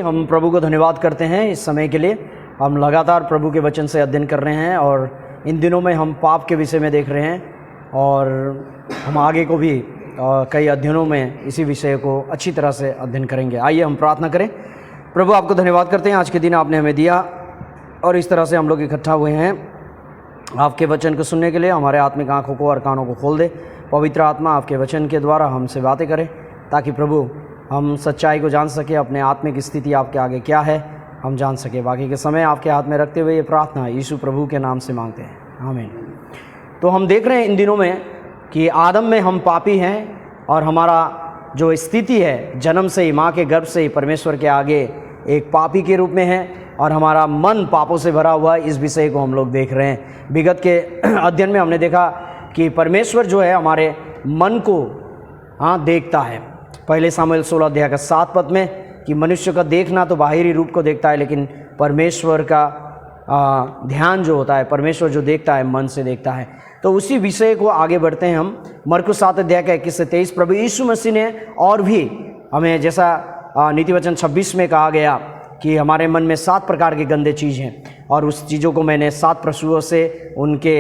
हम प्रभु को धन्यवाद करते हैं इस समय के लिए। हम लगातार प्रभु के वचन से अध्ययन कर रहे हैं और इन दिनों में हम पाप के विषय में देख रहे हैं और हम आगे को भी कई अध्ययनों में इसी विषय को अच्छी तरह से अध्ययन करेंगे। आइए हम प्रार्थना करें। प्रभु आपको धन्यवाद करते हैं, आज के दिन आपने हमें दिया और इस तरह से हम लोग इकट्ठा हुए हैं आपके वचन को सुनने के लिए। हमारे आत्मिक आँखों को और कानों को खोल दे। पवित्र आत्मा आपके वचन के द्वारा हमसे बातें करे ताकि प्रभु हम सच्चाई को जान सके, अपने आत्मिक स्थिति आपके आगे क्या है हम जान सके। बाकी के समय आपके हाथ में रखते हुए ये प्रार्थना यीशु प्रभु के नाम से मांगते हैं, आमीन। तो हम देख रहे हैं इन दिनों में कि आदम में हम पापी हैं और हमारा जो स्थिति है जन्म से ही, माँ के गर्भ से ही परमेश्वर के आगे एक पापी के रूप में है और हमारा मन पापों से भरा हुआ है। इस विषय को हम लोग देख रहे हैं। विगत के अध्ययन में हमने देखा कि परमेश्वर जो है हमारे मन को देखता है। पहले सामुएल 16 अध्याय का 7 पद में कि मनुष्य का देखना तो बाहरी रूप को देखता है, लेकिन परमेश्वर का ध्यान जो होता है, परमेश्वर जो देखता है मन से देखता है। तो उसी विषय को आगे बढ़ते हैं हम। मरकुस 7 अध्याय का 21 से 23 प्रभु यीशु मसीह ने और भी हमें, जैसा नीति वचन 26 में कहा गया कि हमारे मन में 7 प्रकार के गंदे चीज़ हैं और उस चीज़ों को मैंने 7 पशुओं से उनके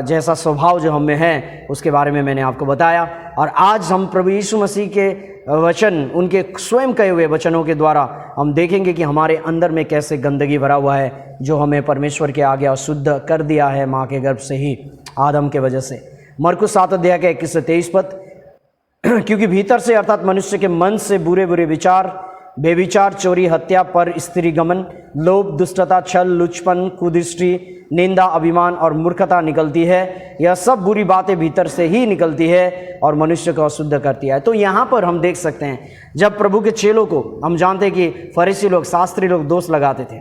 जैसा स्वभाव जो हम में है उसके बारे में मैंने आपको बताया। और आज हम प्रभु यीशु मसीह के वचन, उनके स्वयं कहे हुए वचनों के द्वारा हम देखेंगे कि हमारे अंदर में कैसे गंदगी भरा हुआ है जो हमें परमेश्वर के आगे अशुद्ध कर दिया है माँ के गर्भ से ही, आदम के वजह से। मरकुस 7 अध्याय के 21 से 23 पद क्योंकि भीतर से अर्थात मनुष्य के मन से बुरे बुरे विचार, बेविचार, चोरी, हत्या, पर स्त्री गमन, लोभ, दुष्टता, छल, लुचपन, कुदृष्टि, निंदा, अभिमान और मूर्खता निकलती है। यह सब बुरी बातें भीतर से ही निकलती है और मनुष्य को अशुद्ध करती है। तो यहाँ पर हम देख सकते हैं जब प्रभु के चेलों को, हम जानते हैं कि फरीसी लोग, शास्त्री लोग दोष लगाते थे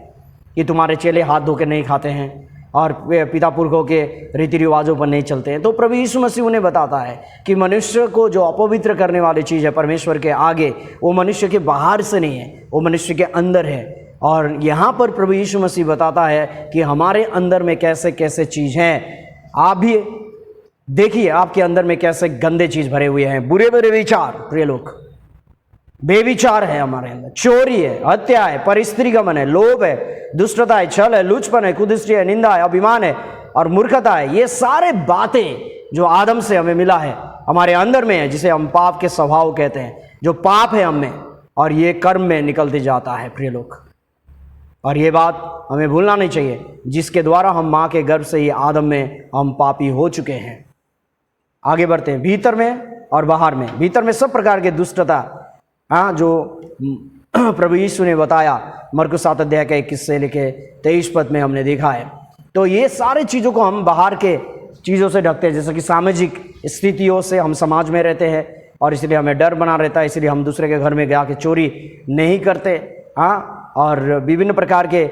कि तुम्हारे चेले हाथ धो के नहीं खाते हैं और पिता पुरखों के रीति रिवाजों पर नहीं चलते हैं। तो प्रभु यीशु मसीह उन्हें बताता है कि मनुष्य को जो अपवित्र करने वाली चीज़ है परमेश्वर के आगे, वो मनुष्य के बाहर से नहीं है, वो मनुष्य के अंदर है। और यहाँ पर प्रभु यीशु मसीह बताता है कि हमारे अंदर में कैसे कैसे चीज़ हैं। आप भी देखिए आपके अंदर में कैसे गंदे चीज़ भरे हुए हैं। बुरे बुरे विचार, प्रिय लोग, बेविचार है हमारे अंदर, चोरी है, हत्या है, पर स्त्री गमन है, लोभ है, दुष्टता है, छल है, लुचपन है, कुदृष्टि है, निंदा है, अभिमान है और मूर्खता है। ये सारे बातें जो आदम से हमें मिला है हमारे अंदर में है, जिसे हम पाप के स्वभाव कहते हैं, जो पाप है हम में और ये कर्म में निकलते जाता है, प्रिय लोग। और ये बात हमें भूलना नहीं चाहिए, जिसके द्वारा हम माँ के गर्भ से ही आदम में हम पापी हो चुके हैं। आगे बढ़ते हैं। भीतर में और बाहर में, भीतर में सब प्रकार के दुष्टता, जो प्रभु यीशु ने बताया मरकुस 7 अध्याय के 21 से लेके 23 पद में हमने देखा है। तो ये सारे चीज़ों को हम बाहर के चीज़ों से ढकते हैं, जैसे कि सामाजिक स्थितियों से हम समाज में रहते हैं और इसलिए हमें डर बना रहता है, इसलिए हम दूसरे के घर में जा के चोरी नहीं करते, और विभिन्न प्रकार के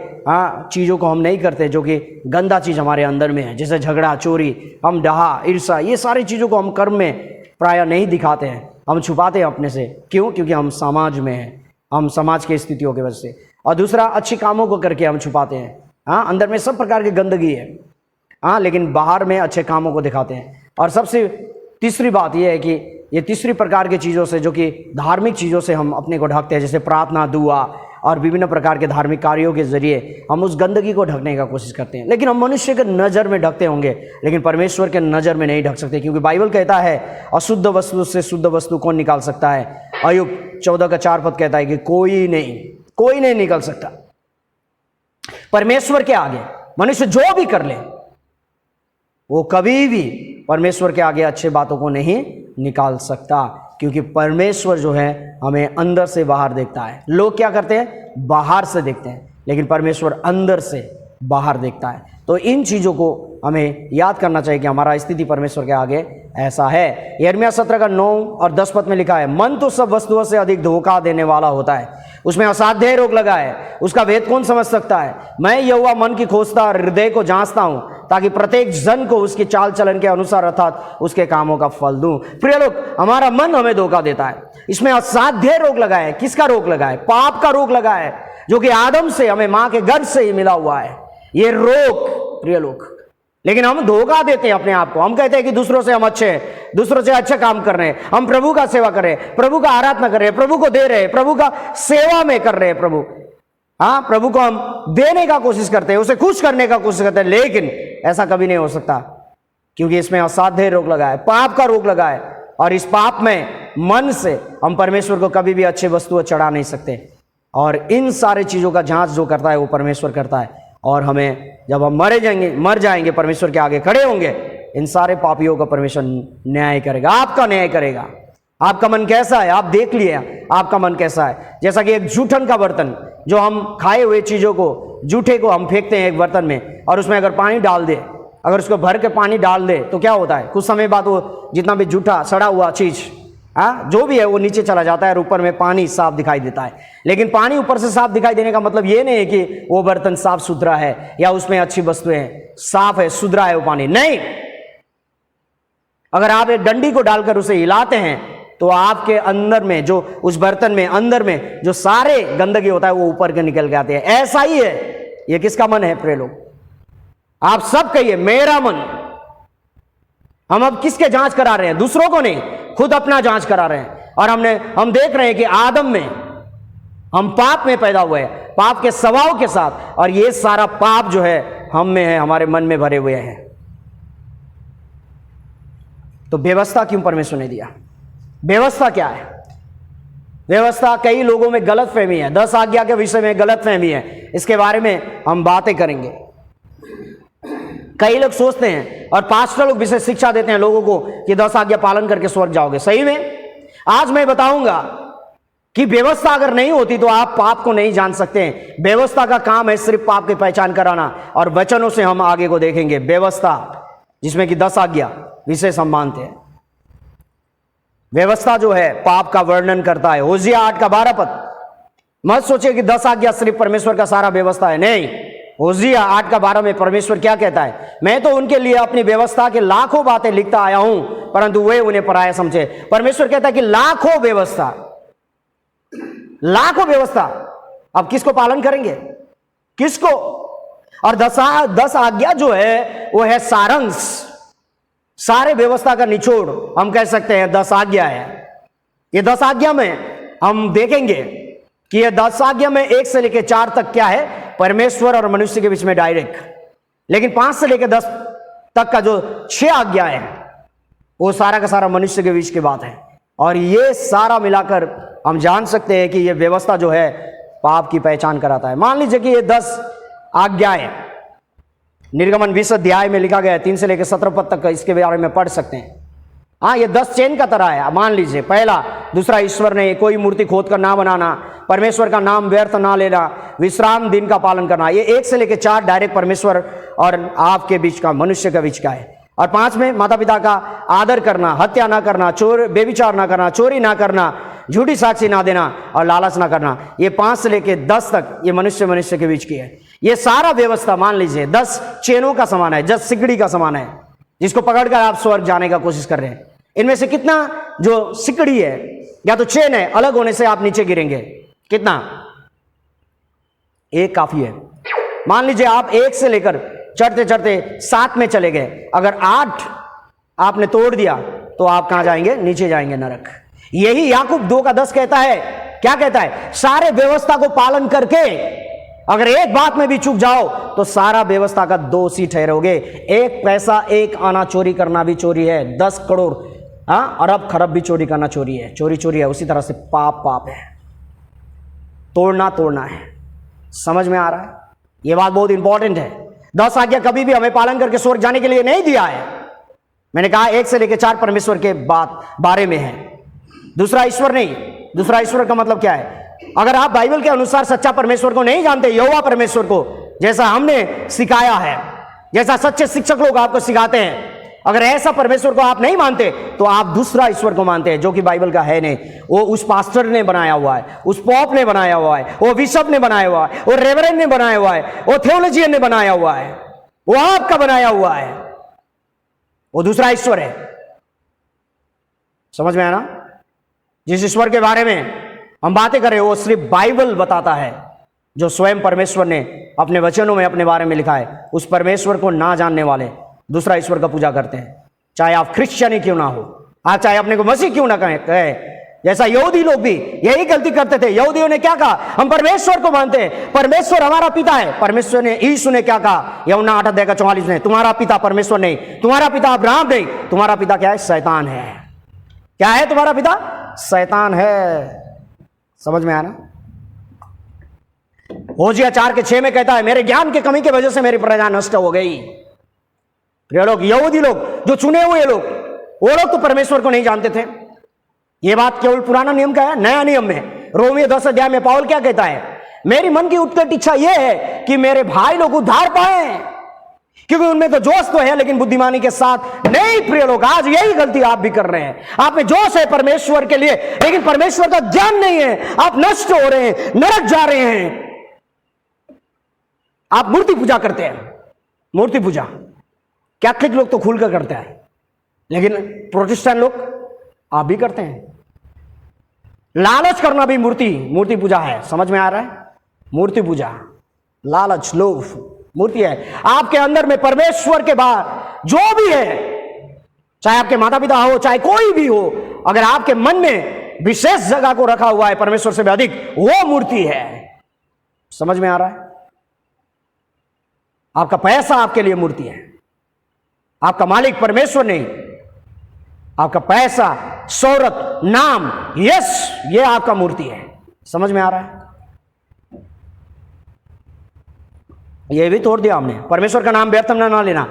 चीज़ों को हम नहीं करते जो कि गंदा चीज़ हमारे अंदर में है, जैसे झगड़ा, चोरी, हम डहा, ईर्ष्या, ये सारी चीज़ों को हम कर्म में प्रायः नहीं दिखाते हैं, हम छुपाते हैं अपने से। क्यों? क्योंकि हम समाज में हैं, हम समाज की स्थितियों की वजह से। और दूसरा, अच्छे कामों को करके हम छुपाते हैं। अंदर में सब प्रकार की गंदगी है, लेकिन बाहर में अच्छे कामों को दिखाते हैं। और सबसे तीसरी बात यह है कि ये तीसरी प्रकार की चीज़ों से, जो कि धार्मिक चीज़ों से हम अपने को ढकते हैं, जैसे प्रार्थना, दुआ और विभिन्न प्रकार के धार्मिक कार्यों के जरिए हम उस गंदगी को ढकने का कोशिश करते हैं। लेकिन हम मनुष्य के नज़र में ढकते होंगे, लेकिन परमेश्वर के नज़र में नहीं ढक सकते, क्योंकि बाइबल कहता है अशुद्ध वस्तु से शुद्ध वस्तु कौन निकाल सकता है। अय्यूब 14 का 4 पद कहता है कि कोई नहीं निकल सकता। परमेश्वर के आगे मनुष्य जो भी कर ले, वो कभी भी परमेश्वर के आगे अच्छे बातों को नहीं निकाल सकता, क्योंकि परमेश्वर जो है हमें अंदर से बाहर देखता है। लोग क्या करते हैं? बाहर से देखते हैं, लेकिन परमेश्वर अंदर से बाहर देखता है। तो इन चीज़ों को हमें याद करना चाहिए कि हमारा स्थिति परमेश्वर के आगे ऐसा है। यिर्मयाह 17 का 9 और 10 पद में लिखा है, मन तो सब वस्तुओं से अधिक धोखा देने वाला होता है, उसमें असाध्य रोग लगा है, उसका भेद कौन समझ सकता है। मैं यहोवा मन की खोजता और हृदय को जांचता हूं, ताकि प्रत्येक जन को उसकी चाल चलन के अनुसार अर्थात उसके कामों का फल दूं। प्रिय लोग, हमारा मन हमें धोखा देता है, इसमें असाध्य रोग लगा है। किसका रोग लगा है? पाप का रोग लगा है, जो कि आदम से, हमें माँ के गर्भ से ही मिला हुआ है। ये रोग, प्रिय लोग, लेकिन हम धोखा देते हैं अपने आप को। हम कहते हैं कि दूसरों से हम अच्छे हैं, दूसरों से अच्छा काम कर रहे हैं, हम प्रभु का सेवा कर रहे हैं, प्रभु का आराधना कर रहे हैं, प्रभु को दे रहे हैं, प्रभु का सेवा में कर रहे हैं प्रभु। हाँ, प्रभु को हम देने का कोशिश करते हैं, उसे खुश करने का कोशिश करते हैं, लेकिन ऐसा कभी नहीं हो सकता, क्योंकि इसमें असाध्य रोग लगा है, पाप का रोग लगा है। और इस पाप में मन से हम परमेश्वर को कभी भी अच्छी वस्तुएं चढ़ा नहीं सकते। और इन सारे चीजों का जांच जो करता है वो परमेश्वर करता है। और हमें जब हम मर जाएंगे परमेश्वर के आगे खड़े होंगे, इन सारे पापियों का परमेश्वर न्याय करेगा, आपका न्याय करेगा। आपका मन कैसा है आप देख लिए, आपका मन कैसा है। जैसा कि एक जूठन का बर्तन, जो हम खाए हुए चीजों को, जूठे को हम फेंकते हैं एक बर्तन में, और उसमें अगर पानी डाल दे, अगर उसको भर के पानी डाल दे तो क्या होता है, कुछ समय बाद वो जितना भी जूठा सड़ा हुआ चीज जो भी है वो नीचे चला जाता है और ऊपर में पानी साफ दिखाई देता है। लेकिन पानी ऊपर से साफ दिखाई देने का मतलब ये नहीं है कि वो बर्तन साफ सुथरा है या उसमें अच्छी वस्तुएं हैं, साफ है, सुधरा है वो पानी, नहीं। अगर आप एक डंडी को डालकर उसे हिलाते हैं तो आपके अंदर में, जो उस बर्तन में अंदर में जो सारे गंदगी होता है वो ऊपर के निकल के आते हैं। ऐसा ही है, ये किसका मन है प्रिय लोग? आप सब कहिए मेरा मन। हम अब किसके जांच करा रहे हैं? दूसरों को नहीं, खुद अपना जांच करा रहे हैं। और हम देख रहे हैं कि आदम में हम पाप में पैदा हुए हैं, पाप के स्वभाव के साथ, और ये सारा पाप जो है हम में है, हमारे मन में भरे हुए हैं। तो व्यवस्था क्यों परमेश्वर ने दिया? व्यवस्था क्या है? व्यवस्था कई लोगों में गलत फहमी है, 10 आज्ञा के विषय में गलत फहमी है, इसके बारे में हम बातें करेंगे। कई लोग सोचते हैं और पास्टर लोग विशेष शिक्षा देते हैं लोगों को कि 10 आज्ञा पालन करके स्वर्ग जाओगे। सही में? आज मैं बताऊंगा कि व्यवस्था अगर नहीं होती तो आप पाप को नहीं जान सकते हैं। व्यवस्था का काम है सिर्फ पाप की पहचान कराना, और वचनों से हम आगे को देखेंगे। व्यवस्था जिसमें कि 10 आज्ञा विशेष हम मानते हैं। व्यवस्था जो है पाप का वर्णन करता है। होशिया 8 का 12 पद। मत सोचिए कि 10 आज्ञा सिर्फ परमेश्वर का सारा व्यवस्था है, नहीं। होशिया 8 का 12 में परमेश्वर क्या कहता है? मैं तो उनके लिए अपनी व्यवस्था के लाखों बातें लिखता आया हूं, परंतु वे उन्हें पराया समझे। परमेश्वर कहता है कि लाखों व्यवस्था, लाखों व्यवस्था, अब किसको पालन करेंगे? किसको? और 10 आज्ञा जो है वो है सारांश, सारे व्यवस्था का निचोड़ हम कह सकते हैं 10 आज्ञा है। ये 10 आज्ञा में हम देखेंगे कि ये 10 आज्ञा में 1 से लेकर 4 तक क्या है? परमेश्वर और मनुष्य के बीच में डायरेक्ट। लेकिन 5 से लेकर 10 तक का जो 6 आज्ञा है वो सारा का सारा मनुष्य के बीच की बात है। और ये सारा मिलाकर हम जान सकते हैं कि ये व्यवस्था जो है पाप की पहचान कराता है। मान लीजिए कि ये 10 आज्ञाएं निर्गमन 20 अध्याय में लिखा गया है, 3 से लेकर 17 पद तक इसके बारे में पढ़ सकते हैं। हाँ, ये 10 चेन का तरह है। मान लीजिए पहला, दूसरा, ईश्वर ने कोई मूर्ति खोद कर ना बनाना, परमेश्वर का नाम व्यर्थ ना लेना, विश्राम दिन का पालन करना। ये 1 से लेकर 4 डायरेक्ट परमेश्वर और आपके बीच का, मनुष्य के बीच का है। और 5 में माता पिता का आदर करना, हत्या ना करना, बेविचार ना करना, चोरी ना करना, झूठी साक्षी ना देना और लालच ना करना। ये 5 से लेकर 10 तक ये मनुष्य के बीच की है। ये सारा व्यवस्था मान लीजिए 10 चेनों का समान है, 10 सिकड़ी का समान है, जिसको पकड़कर आप स्वर्ग जाने का कोशिश कर रहे हैं। इनमें से कितना जो सिकड़ी है या तो चेन है, अलग होने से आप नीचे गिरेंगे। कितना? 1 काफी है। मान लीजिए आप 1 से लेकर चढ़ते चढ़ते 7 में चले गए, अगर 8 आपने तोड़ दिया तो आप कहां जाएंगे? नीचे जाएंगे, नरक। यही याकूब 2 का 10 कहता है। क्या कहता है? सारे व्यवस्था को पालन करके अगर एक बात में भी चूक जाओ तो सारा व्यवस्था का दोषी ठहरोगे। 1 पैसा 1 आना चोरी करना भी चोरी है, 10 करोड़ अरब खरब भी चोरी करना चोरी है, चोरी है। उसी तरह से पाप है, तोड़ना है। समझ में आ रहा है? यह बात बहुत इंपॉर्टेंट है। 10 आज्ञा कभी भी हमें पालन करके स्वर्ग जाने के लिए नहीं दिया है। मैंने कहा 1 से लेकर 4 परमेश्वर के बारे में है, दूसरा ईश्वर नहीं। दूसरा ईश्वर का मतलब क्या है? अगर आप बाइबल के अनुसार सच्चा परमेश्वर को नहीं जानते, यहोवा परमेश्वर को, जैसा हमने सिखाया है, जैसा सच्चे शिक्षक लोग आपको सिखाते हैं, अगर ऐसा परमेश्वर को आप नहीं मानते तो आप दूसरा ईश्वर को मानते हैं, जो कि बाइबल का है नहीं। वो उस पास्टर ने बनाया हुआ है, उस पॉप ने बनाया हुआ है, वो बिशप ने बनाया हुआ है, वो रेवरेंड ने बनाया हुआ है, वो थियोलॉजियन ने बनाया हुआ है, वो आपका बनाया हुआ है, वो दूसरा ईश्वर है। समझ में आया ना? जिस ईश्वर के बारे में हम बातें करें वो सिर्फ बाइबल बताता है, जो स्वयं परमेश्वर ने अपने वचनों में अपने बारे में लिखा है। उस परमेश्वर को ना जानने वाले दूसरा ईश्वर का पूजा करते हैं, चाहे आप क्रिश्चियन ही क्यों ना हो, आप चाहे अपने को मसीह क्यों ना कहे। जैसा यहूदी लोग भी यही गलती करते थे। यहूदियों ने क्या कहा, हम परमेश्वर को मानते हैं, परमेश्वर हमारा पिता है। परमेश्वर ने, यीशु ने क्या कहा, यूहन्ना 8:44 ने, तुम्हारा पिता परमेश्वर नहीं, तुम्हारा पिता अब्राहम नहीं, तुम्हारा पिता क्या है, शैतान है। क्या है तुम्हारा पिता? शैतान है। समझ में आया ना? होजिया 4:6 में कहता है, मेरे ज्ञान की कमी की वजह से मेरी प्रजा नष्ट हो गई। ये लोग, यहूदी लोग, जो चुने हुए लोग, वो लोग तो परमेश्वर को नहीं जानते थे। ये बात केवल पुराना नियम का है। नया नियम में रोमियो 10 अध्याय में पौल क्या कहता है, मेरी मन की उत्कट इच्छा यह है कि मेरे भाई लोग उद्धार पाए, क्योंकि उनमें तो जोश तो है लेकिन बुद्धिमानी के साथ नहीं। प्रिय लोग, आज यही गलती आप भी कर रहे हैं। आप में जोश है परमेश्वर के लिए, लेकिन परमेश्वर का ज्ञान नहीं है। आप नष्ट हो रहे हैं, नरक जा रहे हैं। आप मूर्ति पूजा करते हैं, मूर्ति पूजा कैथलिक लोग तो खुलकर करते हैं, लेकिन प्रोटेस्टेंट लोग आप भी करते हैं। लालच करना भी मूर्ति पूजा है। समझ में आ रहा है? मूर्ति पूजा, लालच, लोभ मूर्ति है। आपके अंदर में परमेश्वर के बाहर जो भी है, चाहे आपके माता पिता हो, चाहे कोई भी हो, अगर आपके मन में विशेष जगह को रखा हुआ है परमेश्वर से भी अधिक, वो मूर्ति है। समझ में आ रहा है? आपका पैसा आपके लिए मूर्ति है। आपका मालिक परमेश्वर नहीं, आपका पैसा, शोहरत, नाम, यश, ये आपका मूर्ति है। समझ में आ रहा है? ये भी तोड़ दिया हमने। परमेश्वर का नाम व्यर्थ में ना लेना।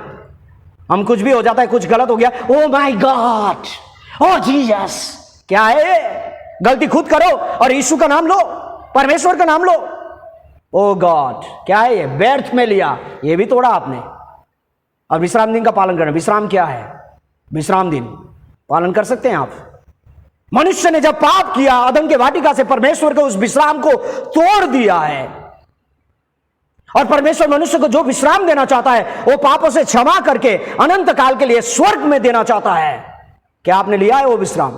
हम कुछ भी हो जाता है, कुछ गलत हो गया, oh my God, oh Jesus, क्या है? गलती खुद करो और यीशु का नाम लो, परमेश्वर का नाम लो। ओ गॉड, क्या है ये? व्यर्थ में लिया, ये भी तोड़ा आपने। और विश्राम दिन का पालन करना। विश्राम क्या है? विश्राम दिन पालन कर सकते हैं आप? मनुष्य ने जब पाप किया, अदम के वाटिका से परमेश्वर के उस विश्राम को तोड़ दिया है। और परमेश्वर मनुष्य को जो विश्राम देना चाहता है, वो पापों से क्षमा करके अनंत काल के लिए स्वर्ग में देना चाहता है। क्या आपने लिया है वो विश्राम?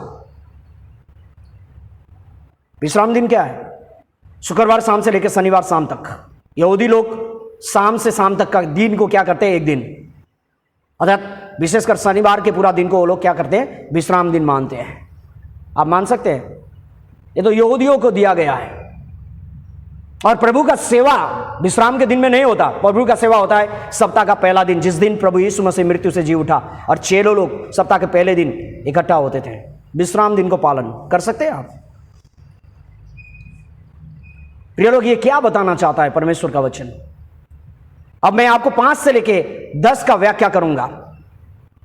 विश्राम दिन क्या है? शुक्रवार शाम से लेकर शनिवार शाम तक। यहूदी लोग शाम से शाम तक का दिन को क्या करते हैं? एक दिन, अर्थात विशेषकर शनिवार के पूरा दिन को वो लोग क्या करते हैं? विश्राम दिन मानते हैं। आप मान सकते हैं? ये तो यहूदियों को दिया गया है। और प्रभु का सेवा विश्राम के दिन में नहीं होता। प्रभु का सेवा होता है सप्ताह का पहला दिन, जिस दिन प्रभु यीशु मसीह मृत्यु से जी उठा, और चेलों लोग सप्ताह के पहले दिन इकट्ठा होते थे। विश्राम दिन को पालन कर सकते हैं आप? प्रिय लोग, ये क्या बताना चाहता है परमेश्वर का वचन? अब मैं आपको 5 से लेके 10 का व्याख्या करूंगा।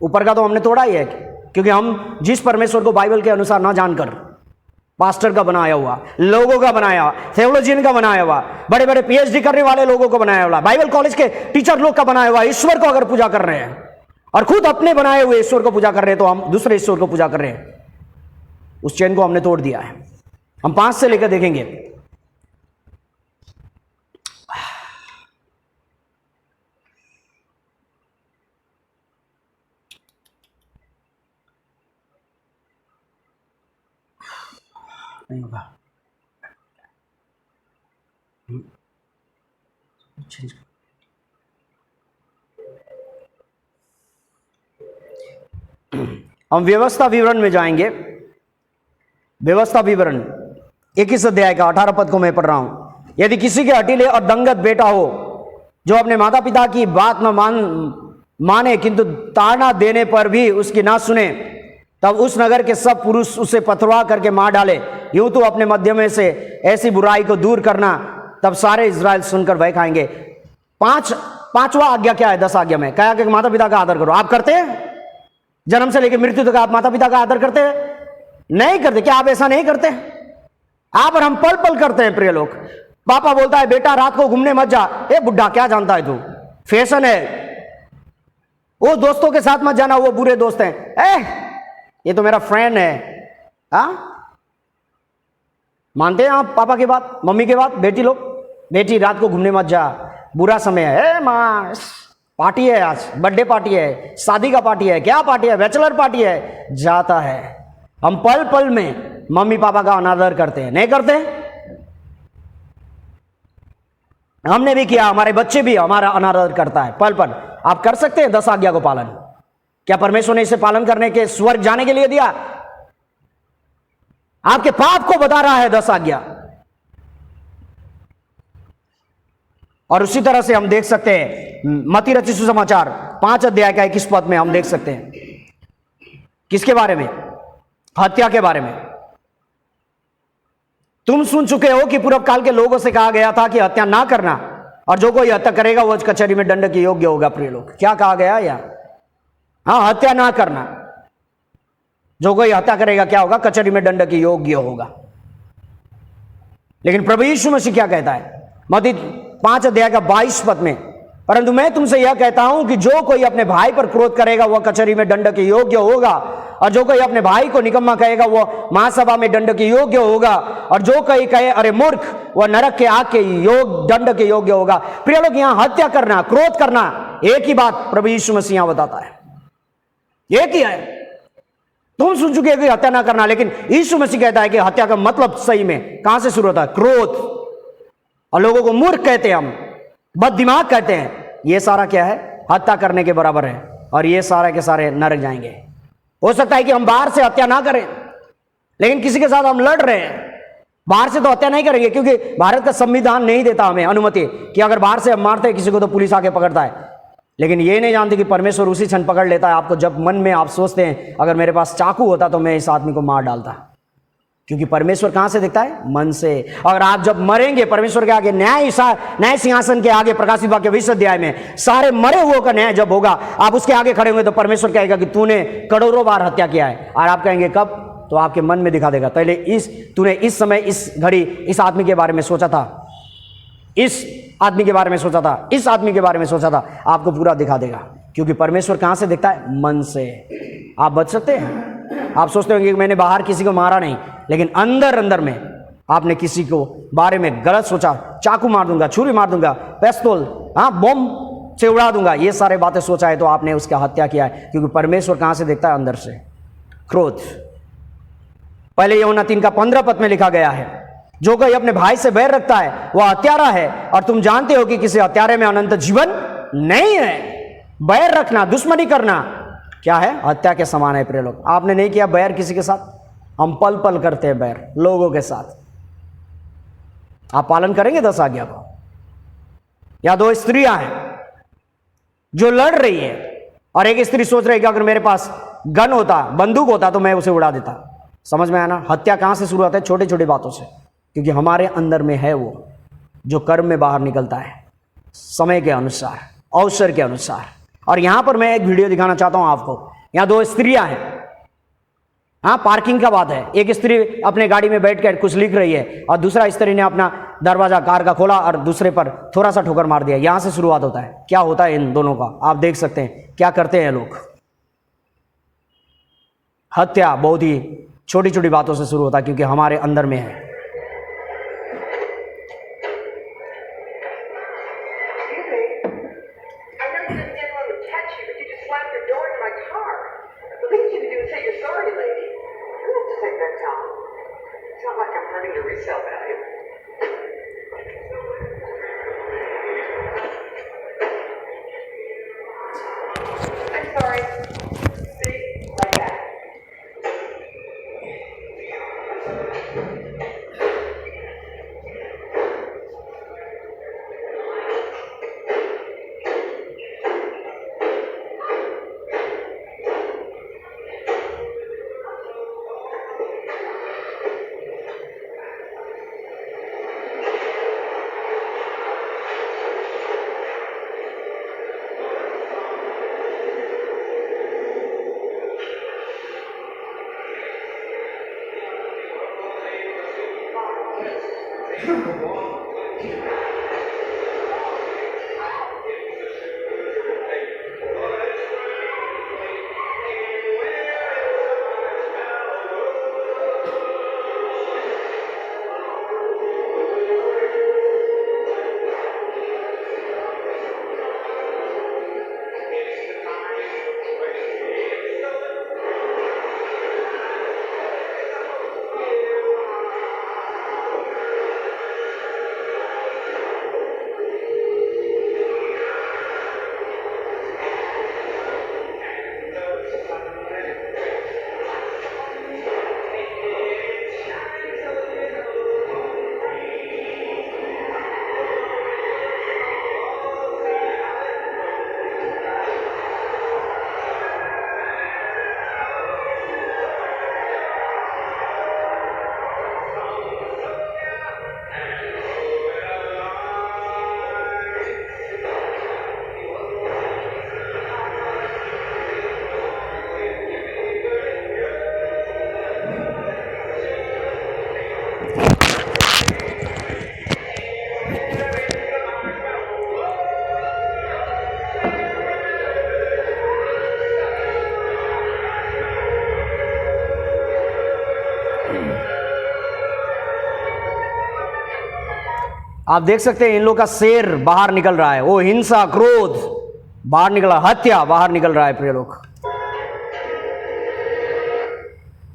ऊपर का तो हमने तोड़ा ही है, क्योंकि हम जिस परमेश्वर को बाइबल के अनुसार ना जानकर, पास्टर का बनाया हुआ, लोगों का बनाया हुआ, थियोलॉजियन का बनाया हुआ, बड़े बड़े पीएचडी करने वाले लोगों को बनाया हुआ, बाइबल कॉलेज के टीचर लोग का बनाया हुआ ईश्वर को अगर पूजा कर रहे हैं, और खुद अपने बनाए हुए ईश्वर को पूजा कर रहे हैं, तो हम दूसरे ईश्वर को पूजा कर रहे हैं। उस चेन को हमने तोड़ दिया है। हम 5 से लेकर देखेंगे। नहीं होगा, हम व्यवस्था विवरण में जाएंगे। व्यवस्था विवरण 21 अध्याय का 18 पद को मैं पढ़ रहा हूं। यदि किसी के हठीले और दंगत बेटा हो, जो अपने माता पिता की बात न माने, किंतु ताड़ना देने पर भी उसकी ना सुने, तब उस नगर के सब पुरुष उसे पथरवा करके मार डाले। यूं तो अपने मध्य में से ऐसी बुराई को दूर करना, तब सारे इजराइल सुनकर भय खाएंगे। पांचवा आज्ञा क्या है 10 आज्ञा में? क्या कि माता पिता का आदर करो। आप करते हैं? जन्म से लेकर मृत्यु तक आप माता पिता का आदर करते हैं? नहीं करते। क्या आप ऐसा नहीं करते? आप और हम पल पल करते हैं। प्रिय लोग, पापा बोलता है बेटा रात को घूमने मत जा। ए बुढ़ा, क्या जानता है तू? फैशन है। वो दोस्तों के साथ मत जाना, वो बुरे दोस्त हैं। ये तो मेरा फ्रेंड है। हाँ, मानते हैं आप पापा की बात, मम्मी की बात? बेटी लोग, बेटी रात को घूमने मत जा, बुरा समय है। माँ, पार्टी है आज, बर्थडे पार्टी है, शादी का पार्टी है, क्या पार्टी है, बैचलर पार्टी है, जाता है। हम पल पल में मम्मी पापा का अनादर करते हैं। नहीं करते? हमने भी किया, हमारे बच्चे भी हमारा अनादर करता है पल पल। आप कर सकते हैं 10 आज्ञा को पालन? क्या परमेश्वर ने इसे पालन करने के स्वर्ग जाने के लिए दिया? आपके पाप को बता रहा है 10 आज्ञा। और उसी तरह से हम देख सकते हैं मत्ती रचित सुसमाचार 5 अध्याय का 21 पद में हम देख सकते हैं किसके बारे में? हत्या के बारे में। तुम सुन चुके हो कि पूर्व काल के लोगों से कहा गया था कि हत्या ना करना, और जो कोई हत्या करेगा वह कचहरी में दंड के योग्य होगा। प्रिय लोग, क्या कहा गया यार? हाँ, हत्या ना करना। जो कोई हत्या करेगा क्या होगा? कचहरी में दंड के योग्य होगा। लेकिन प्रभु यीशु मसीह क्या कहता है मत्ती 5 अध्याय का 22 पद में? परंतु मैं तुमसे यह कहता हूं कि जो कोई अपने भाई पर क्रोध करेगा वह कचहरी में दंड के योग्य होगा, और जो कोई अपने भाई को निकम्मा कहेगा वह महासभा में दंड के योग्य होगा, और जो कोई कहे अरे मूर्ख, वह नरक के आग के दंड के योग्य होगा। प्रिय लोग, यहां हत्या करना, क्रोध करना, एक ही बात प्रभु यीशु मसीह यहां बताता है, एक ही है। तुम सुन चुके हो कि हत्या ना करना, लेकिन यीशु मसीह कहता है कि हत्या का मतलब सही में कहां से शुरू होता है? क्रोध। और लोगों को मूर्ख कहते हैं, हम बद दिमाग कहते हैं। ये सारा क्या है? हत्या करने के बराबर है, और ये सारे के सारे नरक जाएंगे। हो सकता है कि हम बाहर से हत्या ना करें, लेकिन किसी के साथ हम लड़ रहे हैं, बाहर से तो हत्या नहीं करेंगे, क्योंकि भारत का संविधान नहीं देता हमें अनुमति कि अगर बाहर से हम मारते हैं किसी को तो पुलिस आके पकड़ता है। लेकिन ये नहीं जानते कि परमेश्वर उसी क्षण पकड़ लेता है आपको, जब मन में आप सोचते हैं अगर मेरे पास चाकू होता तो मैं इस आदमी को मार डालता। क्योंकि परमेश्वर कहां से दिखता है? मन से। और आप जब मरेंगे परमेश्वर के आगे, न्याय सिंहासन के आगे, प्रकाशित वाक्य 20 अध्याय में सारे मरे हुए का न्याय जब होगा, आप उसके आगे खड़े होंगे तो परमेश्वर कहेगा कि तूने करोड़ों बार हत्या किया है। और आप कहेंगे कब? तो आपके मन में दिखा देगा, पहले तूने इस समय, इस घड़ी इस आदमी के बारे में सोचा था, इस आदमी के बारे में सोचा था, इस आदमी के बारे में सोचा था। आपको पूरा दिखा देगा, क्योंकि परमेश्वर कहां से दिखता है? मन से। आप बच सकते हैं। आप सोचते होंगे कि मैंने बाहर किसी को मारा नहीं, लेकिन अंदर अंदर में आपने किसी को बारे में गलत सोचा, चाकू मार दूंगा, छुरी मार दूंगा, पिस्तौल, बम से उड़ा दूंगा, ये सारे बातें सोचा है, तो आपने उसका हत्या किया है। क्योंकि परमेश्वर कहां से देखता है? अंदर से। क्रोध। पहले यूहन्ना 3 का 15 पद में लिखा गया है, जो कोई अपने भाई से बैर रखता है वह हत्यारा है, और तुम जानते हो कि किसी हत्यारे में अनंत जीवन नहीं है। बैर रखना, दुश्मनी करना क्या है? हत्या के समान है। प्रिय लोग, आपने नहीं किया बैर किसी के साथ? हम पल पल करते हैं बैर लोगों के साथ। आप पालन करेंगे 10 आज्ञा को? या 2 स्त्रियां हैं जो लड़ रही है, और एक स्त्री सोच रही है कि अगर मेरे पास गन होता, बंदूक होता, तो मैं उसे उड़ा देता। समझ में आया ना? हत्या कहां से शुरू होता है? छोटी छोटी बातों से। क्योंकि हमारे अंदर में है वो जो कर्म में बाहर निकलता है, समय के अनुसार, अवसर के अनुसार। और यहां पर मैं एक वीडियो दिखाना चाहता हूं आपको। यहां 2 स्त्रियां हैं। हाँ, पार्किंग का बात है। एक स्त्री अपने गाड़ी में बैठकर कुछ लिख रही है, और दूसरा स्त्री ने अपना दरवाजा कार का खोला और दूसरे पर थोड़ा सा ठोकर मार दिया। यहां से शुरुआत होता है। क्या होता है इन दोनों का? आप देख सकते हैं क्या करते हैं लोग। हत्या बहुत ही छोटी छोटी बातों से शुरू होता है, क्योंकि हमारे अंदर में है। आप देख सकते हैं इन लोग का शेर बाहर निकल रहा है, वो हिंसा क्रोध बाहर निकल रहा, हत्या बाहर निकल रहा है प्रिय लोग।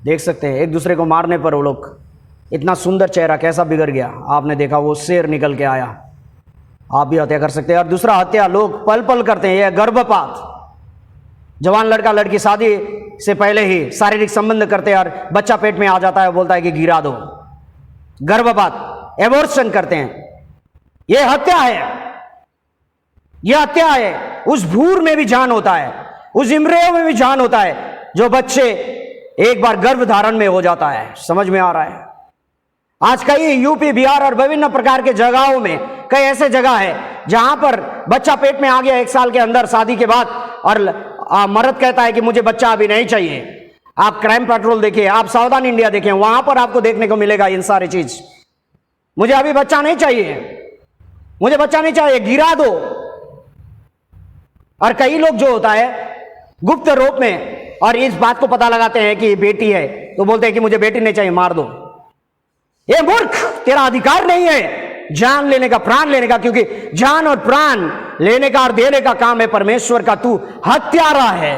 देख सकते हैं एक दूसरे को मारने पर वो लोग, इतना सुंदर चेहरा कैसा बिगड़ गया। आपने देखा वो शेर निकल के आया, आप भी हत्या कर सकते हैं। और दूसरा हत्या लोग पल पल करते हैं, यह गर्भपात। जवान लड़का लड़की शादी से पहले ही शारीरिक संबंध करते हैं और बच्चा पेट में आ जाता है, बोलता है कि गिरा दो। गर्भपात, एबॉर्शन करते हैं, यह हत्या है, यह हत्या है। उस भ्रूण में भी जान होता है, उस इम्ब्रियो में भी जान होता है, जो बच्चे एक बार गर्भ धारण में हो जाता है। समझ में आ रहा है? आज कई यूपी बिहार और विभिन्न प्रकार के जगहों में कई ऐसे जगह है जहां पर बच्चा पेट में आ गया 1 साल के अंदर शादी के बाद, और मर्द कहता है कि मुझे बच्चा अभी नहीं चाहिए। आप क्राइम पेट्रोल देखिए, आप सावधान इंडिया देखिए, वहां पर आपको देखने को मिलेगा इन सारी चीज। मुझे अभी बच्चा नहीं चाहिए, मुझे बच्चा नहीं चाहिए, गिरा दो। और कई लोग जो होता है गुप्त रूप में और इस बात को पता लगाते हैं कि बेटी है तो बोलते हैं कि मुझे बेटी नहीं चाहिए, मार दो। ये मूर्ख, तेरा अधिकार नहीं है जान लेने का, प्राण लेने का, क्योंकि जान और प्राण लेने का और देने का काम है परमेश्वर का। तू हत्यारा है।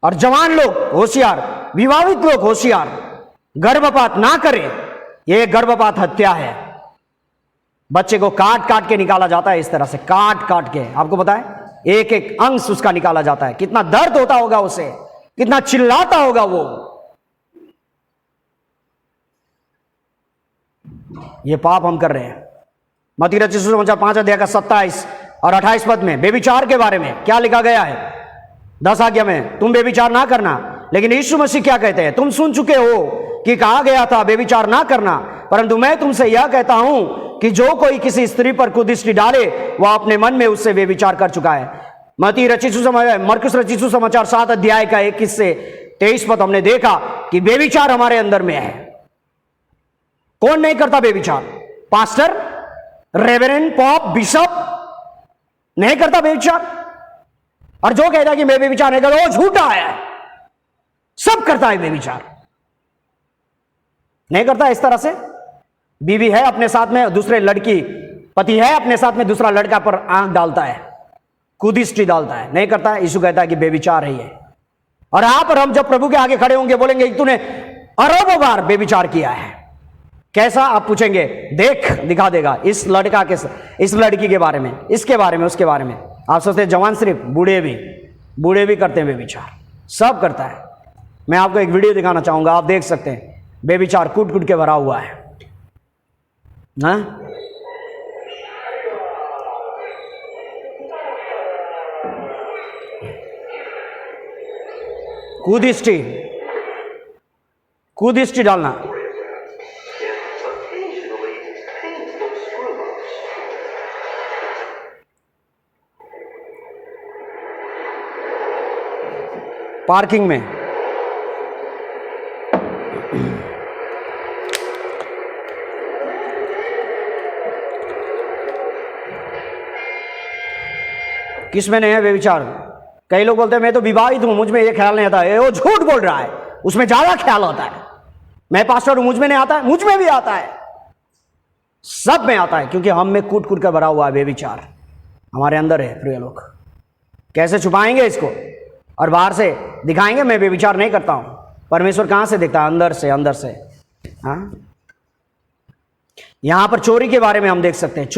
और जवान लोग होशियार, विवाहित लोग होशियार, गर्भपात ना करें। यह गर्भपात हत्या है। बच्चे को काट काट के निकाला जाता है, इस तरह से काट काट के। आपको पता है एक एक अंश उसका निकाला जाता है, कितना दर्द होता होगा उसे, कितना चिल्लाता होगा वो। ये पाप हम कर रहे हैं। मत्ती रचित सुसमाचार 5 अध्याय का 27 और 28 पद में बेविचार के बारे में क्या लिखा गया है? 10 आज्ञा में तुम बेविचार ना करना। लेकिन यीशु मसीह क्या कहते हैं? तुम सुन चुके हो कि कहा गया था बेविचार ना करना, परंतु मैं तुमसे यह कहता हूं कि जो कोई किसी स्त्री पर कुदृष्टि डाले वह अपने मन में उससे बेविचार कर चुका है। मत्ती रचित सुसमाचार, मरकुस रचित सुसमाचार 7 अध्याय का 21 से 23 पद हमने देखा कि बेविचार हमारे अंदर में है। कौन नहीं करता बेविचार? पास्टर, रेवरेंड, पॉप, बिशप नहीं करता बेविचार। और जो कहता है कि मैं बेविचार नहीं करता वो झूठा है। सब करता है बेविचार, नहीं करता। इस तरह से बीवी है अपने साथ में दूसरे लड़की, पति है अपने साथ में दूसरा लड़का पर आंख डालता है, कुदृष्टि डालता है, नहीं करता है। यीशु कहता है कि बेविचार है ये। और आप और हम जब प्रभु के आगे खड़े होंगे बोलेंगे कि तूने अरबों बार बेविचार किया है। कैसा? आप पूछेंगे, देख दिखा देगा इस लड़का के, इस लड़की के बारे में, इसके बारे में, उसके बारे में। आप सोचते हैं जवान सिर्फ, बूढ़े भी करते हैं बेविचार, सब करता है। मैं आपको एक वीडियो दिखाना चाहूंगा, आप देख सकते हैं बेविचार कूट कूट के भरा हुआ है। हाँ? कुदृष्टि डालना, पार्किंग में किस में नहीं है बेविचार? कई लोग बोलते हैं मैं तो विवाहित हूं, मुझ में ये ख्याल नहीं आता है। वो झूठ बोल रहा है, उसमें ज्यादा ख्याल आता है। मैं पास्टर हूं, मुझ में नहीं आता है, मुझ में भी आता है, सब में आता है, क्योंकि हम में कूट कूट कर भरा हुआ है बेविचार, हमारे अंदर है। प्रिय लोग, कैसे छुपाएंगे इसको और बाहर से दिखाएंगे मैं बेविचार नहीं करता हूं? परमेश्वर कहां से देखता है? अंदर से, अंदर से। हाँ, यहां पर चोरी के बारे में हम देख सकते हैं।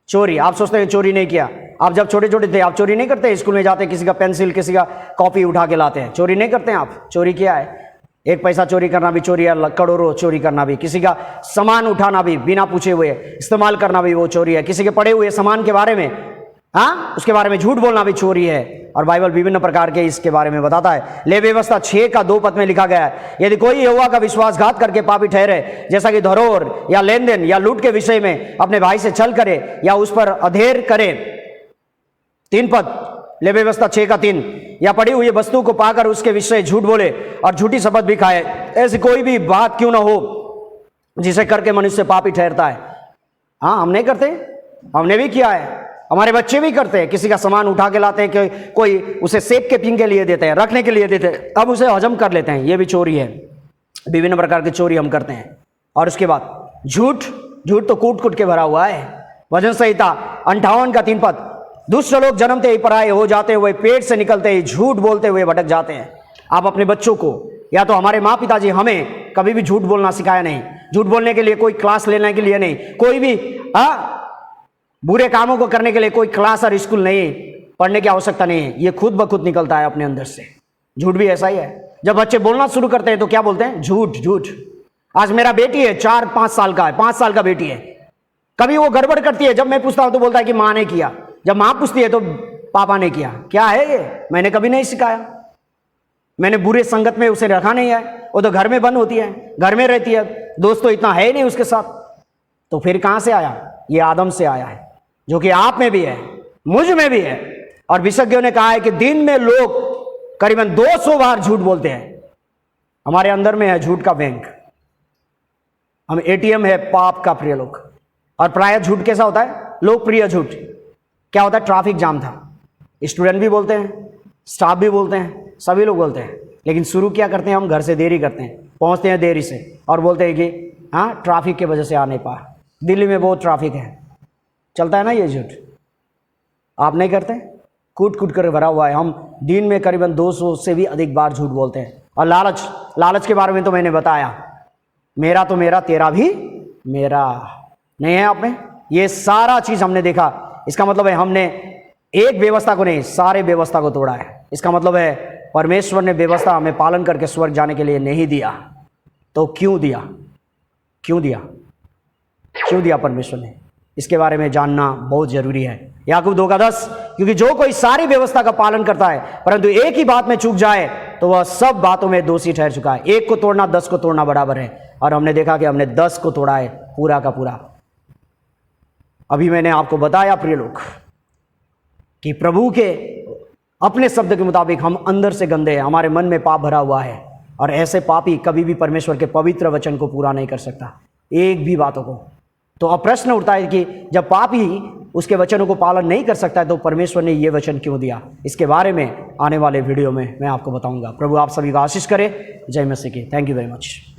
चोरी आप सोचते हैं चोरी नहीं किया। आप जब छोटे छोटे थे आप चोरी नहीं करते? स्कूल में जाते किसी का पेंसिल, किसी का कॉपी उठा के लाते हैं, चोरी नहीं करते हैं आप? चोरी किया है। 1 पैसा चोरी करना भी चोरी है, करोड़ों चोरी करना भी, किसी का सामान उठाना भी बिना पूछे हुए इस्तेमाल करना भी वो चोरी है, किसी के पड़े हुए सामान के बारे में, हाँ, उसके बारे में झूठ बोलना भी चोरी है। और बाइबल विभिन्न प्रकार के इसके बारे में बताता है। ले व्यवस्था 6 का 2 पद में लिखा गया है, यदि कोई यहोवा का विश्वासघात करके पापी ठहरे, जैसा कि धरोहर या लेन देन या लूट के विषय में अपने भाई से छल करे या उस पर अधेर करे। 3 पद, ले व्यवस्था 6 का 3, या पड़ी हुई वस्तु को पाकर उसके विषय झूठ बोले और झूठी शपथ भी खाए, ऐसी कोई भी बात क्यों ना हो जिसे करके मनुष्य पापी ठहरता है। हाँ, हम नहीं करते, हमने भी किया है। हमारे बच्चे भी करते हैं, किसी का सामान उठा के लाते हैं कि कोई उसे सेक के पीने के लिए देते हैं, रखने के लिए देते हैं, अब उसे हजम कर लेते हैं। ये भी चोरी है, विभिन्न प्रकार की चोरी हम करते हैं। और उसके बाद झूठ, झूठ तो कूट कूट के भरा हुआ है। वचन संहिता 58 का 3 पद, दुष्ट लोग जन्मते ही पराये हो जाते हुए, पेट से निकलते ही झूठ बोलते हुए भटक जाते हैं। आप अपने बच्चों को, या तो हमारे माँ पिताजी हमें कभी भी झूठ बोलना सिखाया नहीं, झूठ बोलने के लिए कोई क्लास लेने के लिए नहीं, कोई भी बुरे कामों को करने के लिए कोई क्लास और स्कूल नहीं, पढ़ने की आवश्यकता नहीं है, ये खुद ब खुद निकलता है अपने अंदर से। झूठ भी ऐसा ही है, जब बच्चे बोलना शुरू करते हैं तो क्या बोलते हैं? झूठ झूठ। आज मेरा बेटी है 4-5 साल का है, 5 साल का बेटी है, कभी वो गड़बड़ करती है, जब मैं पूछता हूं तो बोलता है कि माँ ने किया, जब माँ पूछती है तो पापा ने किया। क्या है ये? मैंने कभी नहीं सिखाया, मैंने बुरे संगत में उसे रखा नहीं है, वो तो घर में बंद होती है, घर में रहती है, दोस्त तो इतना है नहीं उसके साथ। तो फिर कहां से आया? ये आदम से आया है, जो कि आप में भी है, मुझ में भी है। और विशेषज्ञों ने कहा है कि दिन में लोग करीबन 200 बार झूठ बोलते हैं। हमारे अंदर में है झूठ का बैंक, हम एटीएम है पाप का प्रिय लोग। और प्रायः झूठ कैसा होता है? लोकप्रिय झूठ क्या होता है? ट्रैफिक जाम था, स्टूडेंट भी बोलते हैं, स्टाफ भी बोलते हैं, सभी लोग बोलते हैं। लेकिन शुरू क्या करते हैं हम? घर से देरी करते हैं, पहुंचते हैं देरी से और बोलते हैं कि हाँ ट्रैफिक की वजह से आ नहीं पा, दिल्ली में बहुत ट्रैफिक है। चलता है ना ये झूठ? आप नहीं करते? कूट कूट कर भरा हुआ है। हम दिन में करीबन 200 से भी अधिक बार झूठ बोलते हैं। और लालच, लालच के बारे में तो मैंने बताया, मेरा तो मेरा, तेरा भी मेरा नहीं है आप में। ये सारा चीज हमने देखा। इसका मतलब है हमने एक व्यवस्था को नहीं, सारे व्यवस्था को तोड़ा है। इसका मतलब है परमेश्वर ने व्यवस्था हमें पालन करके स्वर्ग जाने के लिए नहीं दिया। तो क्यों दिया? क्यों दिया? क्यों दिया परमेश्वर ने? इसके बारे में जानना बहुत जरूरी है। याकूब 2:10, क्योंकि जो कोई सारी व्यवस्था का पालन करता है परंतु एक ही बात में चूक जाए तो वह सब बातों में दोषी ठहर चुका है। एक को तोड़ना 10 को तोड़ना बराबर है। और हमने देखा कि हमने 10 को तोड़ा है पूरा का पूरा। अभी मैंने आपको बताया प्रिय लोग कि प्रभु के अपने शब्द के मुताबिक हम अंदर से गंदे हैं, हमारे मन में पाप भरा हुआ है। और ऐसे पापी कभी भी परमेश्वर के पवित्र वचन को पूरा नहीं कर सकता, एक भी बातों को। तो अब प्रश्न उठता है कि जब पापी उसके वचनों को पालन नहीं कर सकता है तो परमेश्वर ने ये वचन क्यों दिया? इसके बारे में आने वाले वीडियो में मैं आपको बताऊंगा। प्रभु आप सभी का आशीष करे। जय मसीह की। Thank you very much.